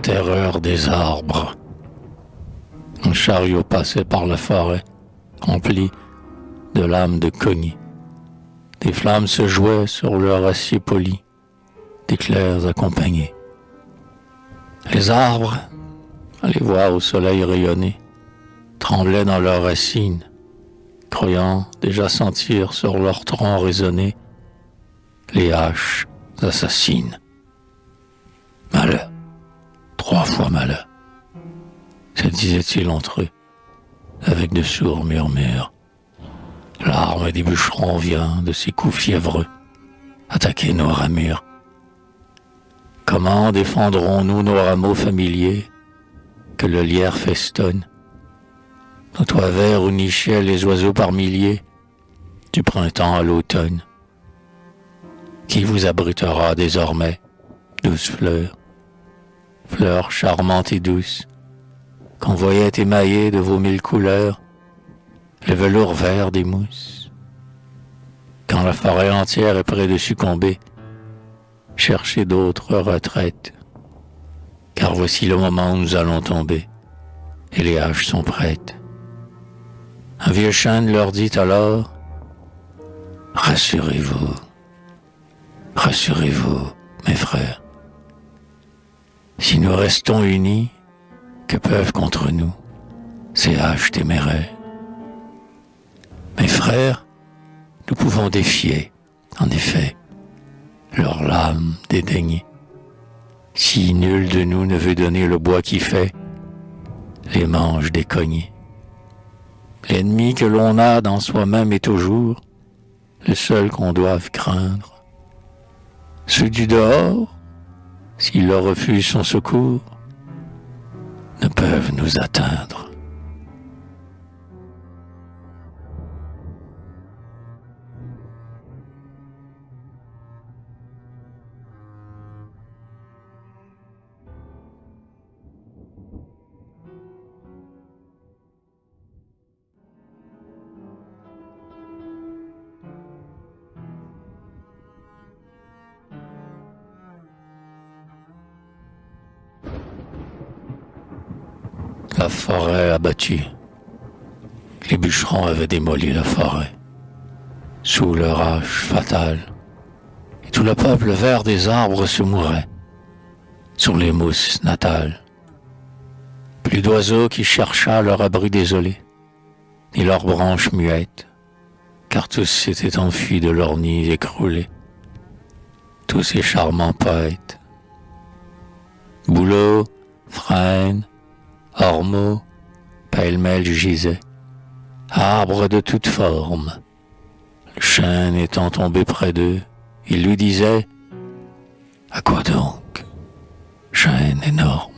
terreur des arbres. Un chariot passait par la forêt, rempli de lames de cognis. Des flammes se jouaient sur leur acier poli, d'éclairs accompagnés. Les arbres, à les voir au soleil rayonner, tremblaient dans leurs racines, croyant déjà sentir sur leurs troncs résonner les haches assassines. Malheur, 3 fois malheur, se disaient-ils entre eux, avec de sourds murmures. L'arme des bûcherons vient de ses coups fiévreux attaquer nos ramures. Comment défendrons-nous nos rameaux familiers que le lierre festonne, nos toits verts où nichaient les oiseaux par milliers, du printemps à l'automne? Qui vous abritera désormais, douces fleurs, fleurs charmantes et douces, qu'on voyait émaillées de vos 1000 couleurs, le velours vert des mousses? Quand la forêt entière est près de succomber, cherchez d'autres retraites, car voici le moment où nous allons tomber, et les haches sont prêtes. Un vieux chêne leur dit alors, rassurez-vous, rassurez-vous, mes frères. Si nous restons unis, que peuvent contre nous ces haches téméraires? Mes frères, nous pouvons défier, en effet, leurs lames dédaignées. Si nul de nous ne veut donner le bois qui fait les manches des cognets. L'ennemi que l'on a dans soi-même est toujours le seul qu'on doive craindre. Ceux du dehors, s'ils leur refusent son secours, ne peuvent nous atteindre. La forêt abattue. Les bûcherons avaient démoli la forêt, sous leur hache fatale, et tout le peuple vert des arbres se mourait, sur les mousses natales. Plus d'oiseaux qui cherchâent leur abri désolé, ni leurs branches muettes, car tous s'étaient enfuis de leurs nids écroulés, tous ces charmants poètes. Bouleaux, frênes, ormeaux, pêle-mêle gisaient, arbres de toutes formes. Le chêne étant tombé près d'eux, il lui disait « À quoi donc, chêne énorme?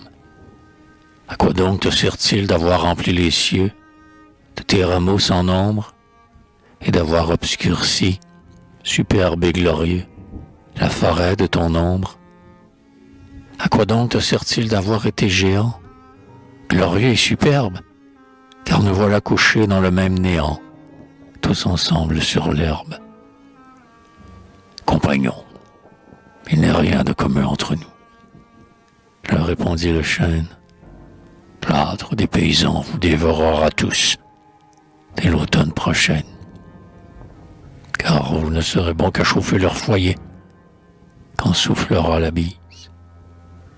À quoi donc te sert-il d'avoir rempli les cieux de tes rameaux sans nombre et d'avoir obscurci, superbe et glorieux, la forêt de ton ombre? À quoi donc te sert-il d'avoir été géant, glorieux et superbe, car nous voilà couchés dans le même néant, tous ensemble sur l'herbe? Compagnons, il n'est rien de commun entre nous, leur répondit le chêne. L'âtre des paysans vous dévorera tous dès l'automne prochaine, car vous ne serez bon qu'à chauffer leur foyer quand soufflera la bise.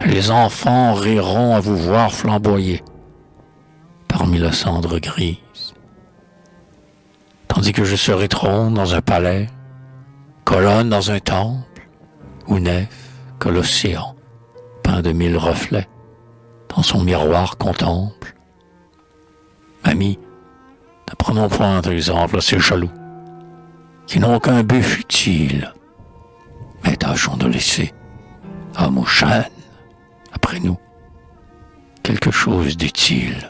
Les enfants riront à vous voir flamboyer parmi la cendre grise, tandis que je serai trône dans un palais, colonne dans un temple, ou nef que l'océan, peint de 1000 reflets, dans son miroir contemple. Amis, ne prenons point exemple à ces jaloux, qui n'ont qu'un but futile, mais tâchons de laisser, homme ou chêne, après nous, quelque chose d'utile.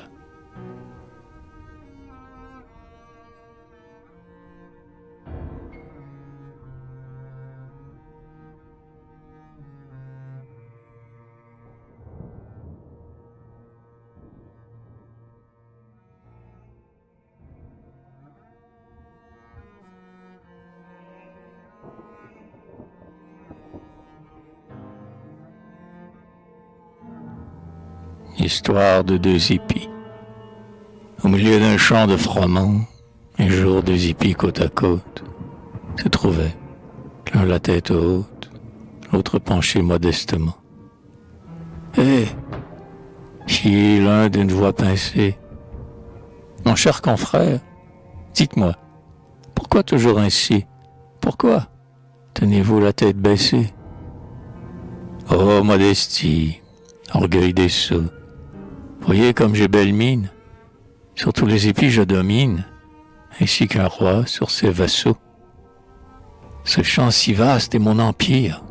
Histoire de deux épis. Au milieu d'un champ de froment, un jour deux épis côte à côte se trouvaient, l'un la tête haute, l'autre penché modestement. Hé, fit l'un d'une voix pincée. Mon cher confrère, dites-moi, pourquoi toujours ainsi? Pourquoi tenez-vous la tête baissée? Oh, modestie, orgueil des sots, voyez comme j'ai belle mine. Sur tous les épis je domine, ainsi qu'un roi sur ses vassaux. Ce champ si vaste est mon empire.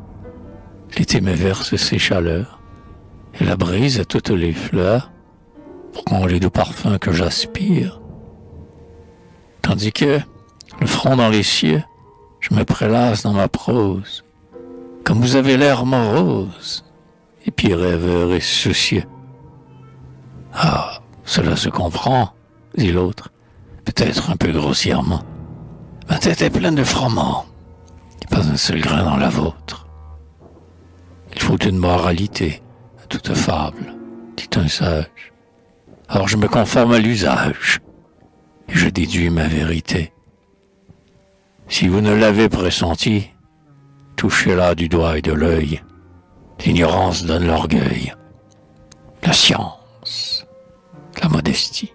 L'été me verse ses chaleurs, et la brise à toutes les fleurs prend les doux parfums que j'aspire. Tandis que, le front dans les cieux, je me prélasse dans ma prose, comme vous avez l'air morose, et puis rêveur et soucieux. Ah, cela se comprend, dit l'autre, peut-être un peu grossièrement. Ma tête est pleine de froment, et pas un seul grain dans la vôtre. Il faut une moralité à toute fable, dit un sage. Alors je me conforme à l'usage, et je déduis ma vérité. Si vous ne l'avez pressenti, touchez-la du doigt et de l'œil. L'ignorance donne l'orgueil, la science, la modestie.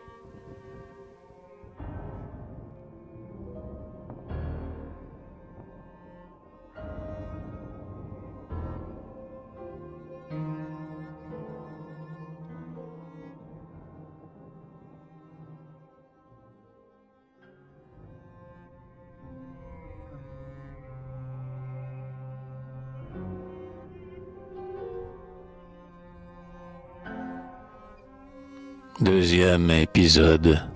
Deuxième épisode.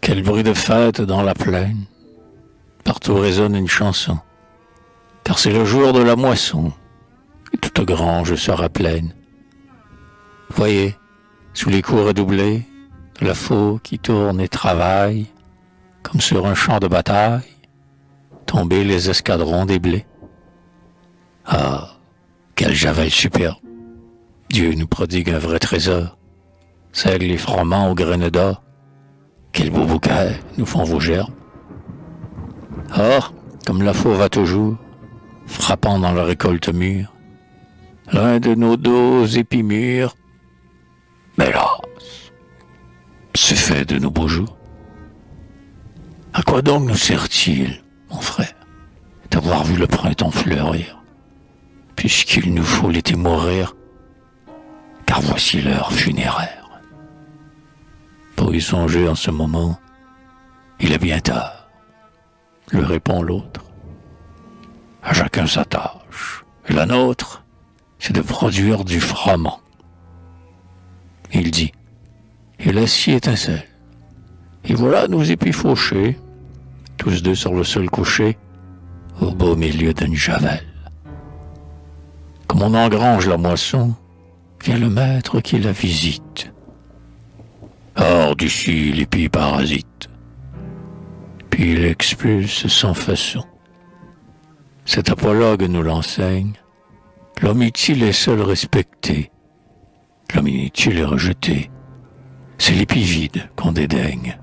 Quel bruit de fête dans la plaine. Partout résonne une chanson, car c'est le jour de la moisson, et toute grange sera pleine. Voyez, sous les coups redoublés, de la faux qui tourne et travaille, comme sur un champ de bataille, tomber les escadrons des blés. Ah, quel javel superbe! Dieu nous prodigue un vrai trésor. Seigle et froment aux graines d'or, quel beau bouquet nous font vos gerbes. Or, comme la faux va toujours, frappant dans la récolte mûre, l'un de nos dos épis mûrs, mais là, c'est fait de nos beaux jours. À quoi donc nous sert-il, mon frère, d'avoir vu le printemps fleurir, puisqu'il nous faut l'été mourir, car voici l'heure funéraire. Pour y songer en ce moment, il est bien tard, lui répond l'autre. À chacun sa tâche, et la nôtre, c'est de produire du froment. Il dit, et l'acier étincelle. Et voilà nos épis fauchés, tous deux sur le sol couché, au beau milieu d'une javel. Comme on engrange la moisson, vient le maître qui la visite. Hors d'ici l'épi parasite, puis il expulse sans façon. Cet apologue nous l'enseigne, l'homme utile est seul respecté, l'homme inutile est rejeté, c'est l'épi vide qu'on dédaigne.